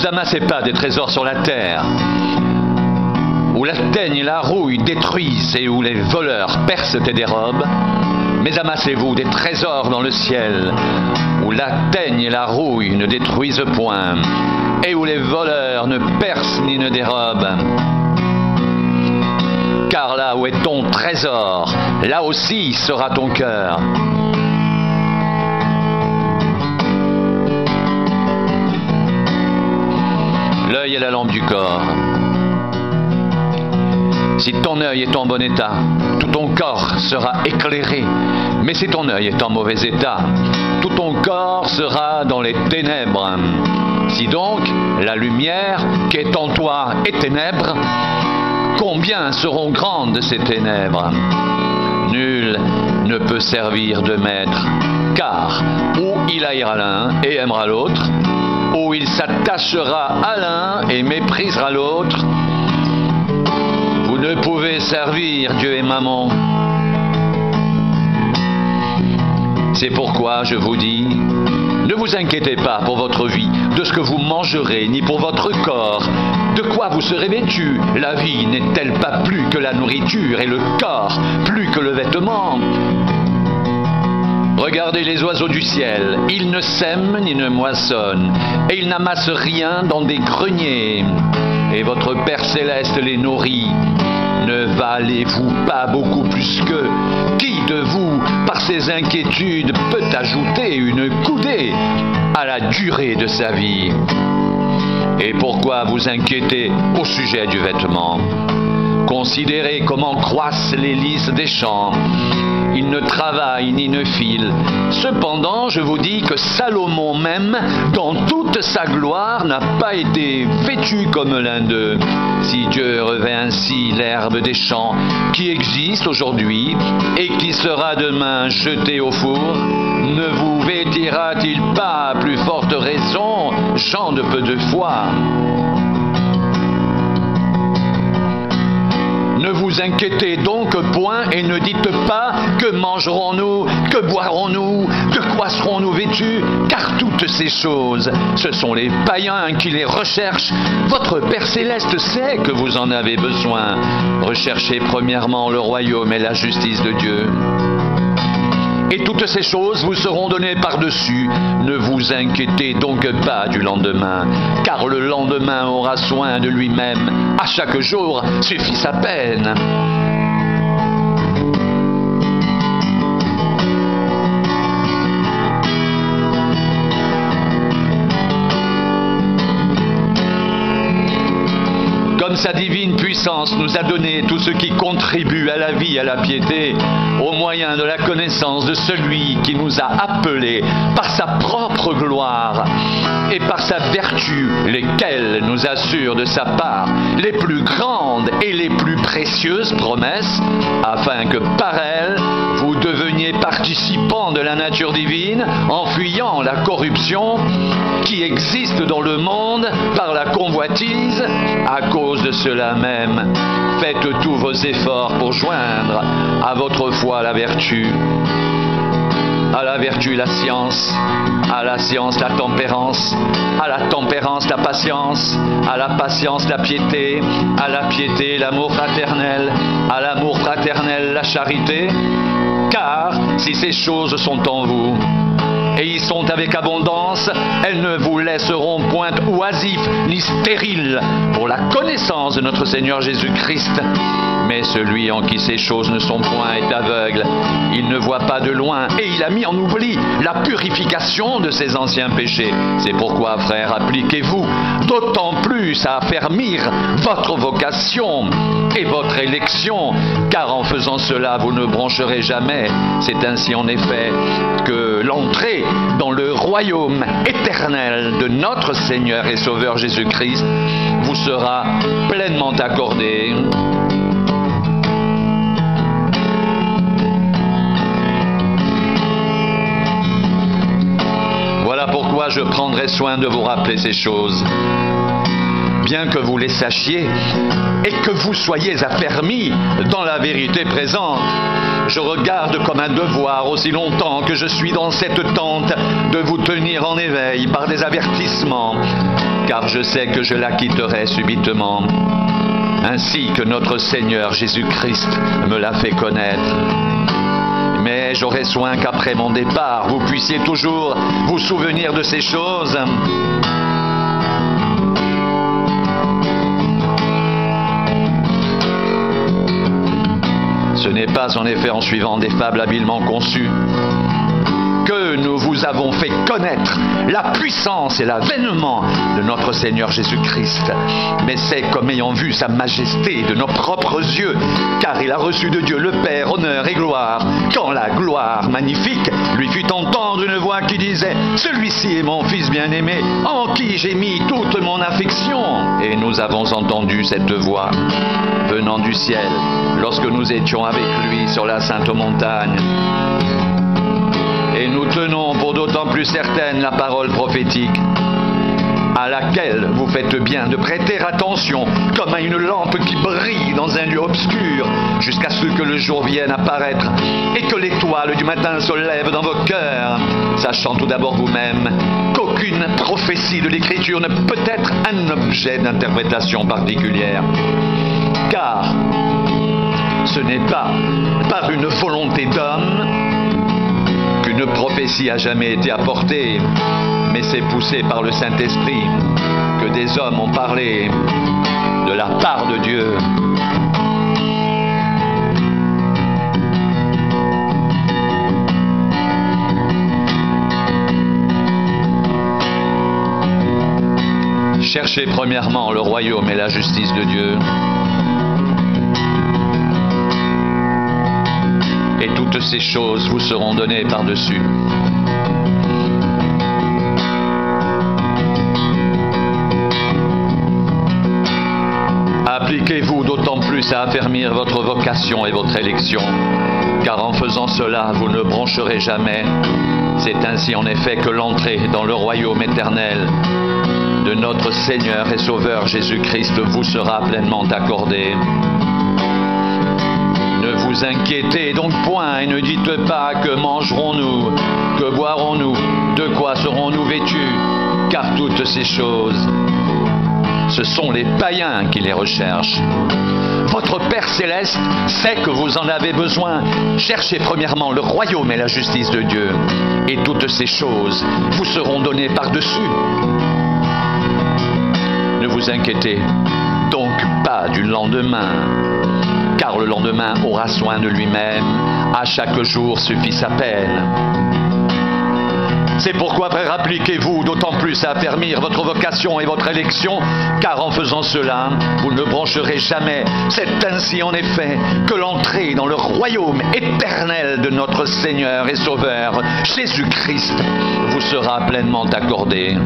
vous amassez pas des trésors sur la terre, où la teigne et la rouille détruisent et où les voleurs percent et dérobent, mais amassez-vous des trésors dans le ciel, où la teigne et la rouille ne détruisent point, et où les voleurs ne percent ni ne dérobent. Car là où est ton trésor, là aussi sera ton cœur. L'œil est la lampe du corps. Si ton œil est en bon état, tout ton corps sera éclairé. Mais si ton œil est en mauvais état, tout ton corps sera dans les ténèbres. Si donc la lumière qui est en toi est ténèbres, combien seront grandes ces ténèbres? Nul ne peut servir de maître, car ou il haïra l'un et aimera l'autre, ou il s'attachera à l'un et méprisera l'autre. Vous ne pouvez servir Dieu et Mammon. C'est pourquoi je vous dis, ne vous inquiétez pas pour votre vie, de ce que vous mangerez, ni pour votre corps, de quoi vous serez vêtus. La vie n'est-elle pas plus que la nourriture, et le corps plus que le vêtement? Regardez les oiseaux du ciel, ils ne sèment ni ne moissonnent, et ils n'amassent rien dans des greniers, et votre Père céleste les nourrit. Ne valez-vous pas beaucoup plus qu'eux? Qui de vous, par ses inquiétudes, peut ajouter une coudée à la durée de sa vie? Et pourquoi vous inquiétez au sujet du vêtement? Considérez comment croissent les lys des champs. Ils ne travaillent ni ne filent. Cependant, je vous dis que Salomon même, dans toute sa gloire, n'a pas été vêtu comme l'un d'eux. Si Dieu revêt ainsi l'herbe des champs, qui existe aujourd'hui et qui sera demain jetée au four, ne vous vêtira-t-il pas à plus forte raison, gens de peu de foi? Ne vous inquiétez donc point et ne dites pas que mangerons-nous, que boirons-nous, de quoi serons-nous vêtus, car toutes ces choses, ce sont les païens qui les recherchent. Votre Père céleste sait que vous en avez besoin. Recherchez premièrement le royaume et la justice de Dieu, et toutes ces choses vous seront données par-dessus. Ne vous inquiétez donc pas du lendemain, car le lendemain aura soin de lui-même. À chaque jour suffit sa peine. Comme sa divine puissance nous a donné tout ce qui contribue à la vie et à la piété, au moyen de la connaissance de celui qui nous a appelés par sa propre gloire et par sa vertu, lesquelles nous assurent de sa part les plus grandes et les plus précieuses promesses, afin que par elles vous deveniez participants de la nature divine, en fuyant la corruption qui existe dans le monde par la convoitise. À cause de cela même, faites tous vos efforts pour joindre à votre foi la vertu, à la vertu la science, à la science la tempérance, à la tempérance la patience, à la patience la piété, à la piété l'amour fraternel, à l'amour fraternel la charité. Car si ces choses sont en vous, et y sont avec abondance, elles ne vous laisseront point oisifs ni stériles pour la connaissance de notre Seigneur Jésus-Christ. Mais celui en qui ces choses ne sont point est aveugle. Il ne voit pas de loin et il a mis en oubli la purification de ses anciens péchés. C'est pourquoi, frères, appliquez-vous d'autant plus à affermir votre vocation et votre élection, car en faisant cela, vous ne broncherez jamais. C'est ainsi en effet que l'entrée dans le royaume éternel de notre Seigneur et Sauveur Jésus-Christ vous sera pleinement accordée. Voilà pourquoi je prendrai soin de vous rappeler ces choses. bien que vous les sachiez et que vous soyez affermis dans la vérité présente. Je regarde comme un devoir, aussi longtemps que je suis dans cette tente, de vous tenir en éveil par des avertissements, car je sais que je la quitterai subitement, ainsi que notre Seigneur Jésus-Christ me l'a fait connaître. Mais j'aurai soin qu'après mon départ, vous puissiez toujours vous souvenir de ces choses. Ce n'est pas en effet en suivant des fables habilement conçues que nous vous avons fait connaître la puissance et l'avènement de notre Seigneur Jésus-Christ. Mais c'est comme ayant vu sa majesté de nos propres yeux, car il a reçu de Dieu le Père honneur et gloire, quand la gloire magnifique lui fit entendre une voix qui disait « Celui-ci est mon Fils bien-aimé, en qui j'ai mis toute mon affection. » Et nous avons entendu cette voix venant du ciel, lorsque nous étions avec lui sur la sainte montagne. Et nous tenons pour d'autant plus certaine la parole prophétique, à laquelle vous faites bien de prêter attention, comme à une lampe qui brille dans un lieu obscur, jusqu'à ce que le jour vienne apparaître, et que l'étoile du matin se lève dans vos cœurs, sachant tout d'abord vous-même qu'aucune prophétie de l'Écriture ne peut être un objet d'interprétation particulière. Car ce n'est pas par une volonté d'homme qu'une prophétie a jamais été apportée, mais c'est poussé par le Saint-Esprit que des hommes ont parlé de la part de Dieu. Cherchez premièrement le royaume et la justice de Dieu, et toutes ces choses vous seront données par-dessus. Appliquez-vous d'autant plus à affermir votre vocation et votre élection, car en faisant cela, vous ne broncherez jamais. C'est ainsi en effet que l'entrée dans le royaume éternel de notre Seigneur et Sauveur Jésus-Christ vous sera pleinement accordée. Ne vous inquiétez donc point et ne dites pas que mangerons-nous, que boirons-nous, de quoi serons-nous vêtus, car toutes ces choses, ce sont les païens qui les recherchent. Votre Père Céleste sait que vous en avez besoin. Cherchez premièrement le royaume et la justice de Dieu, et toutes ces choses vous seront données par-dessus. Ne vous inquiétez donc pas du lendemain, car le lendemain aura soin de lui-même. À chaque jour suffit sa peine. C'est pourquoi, frères, appliquez-vous d'autant plus à affermir votre vocation et votre élection, car en faisant cela, vous ne broncherez jamais. C'est ainsi en effet que l'entrée dans le royaume éternel de notre Seigneur et Sauveur Jésus-Christ vous sera pleinement accordée.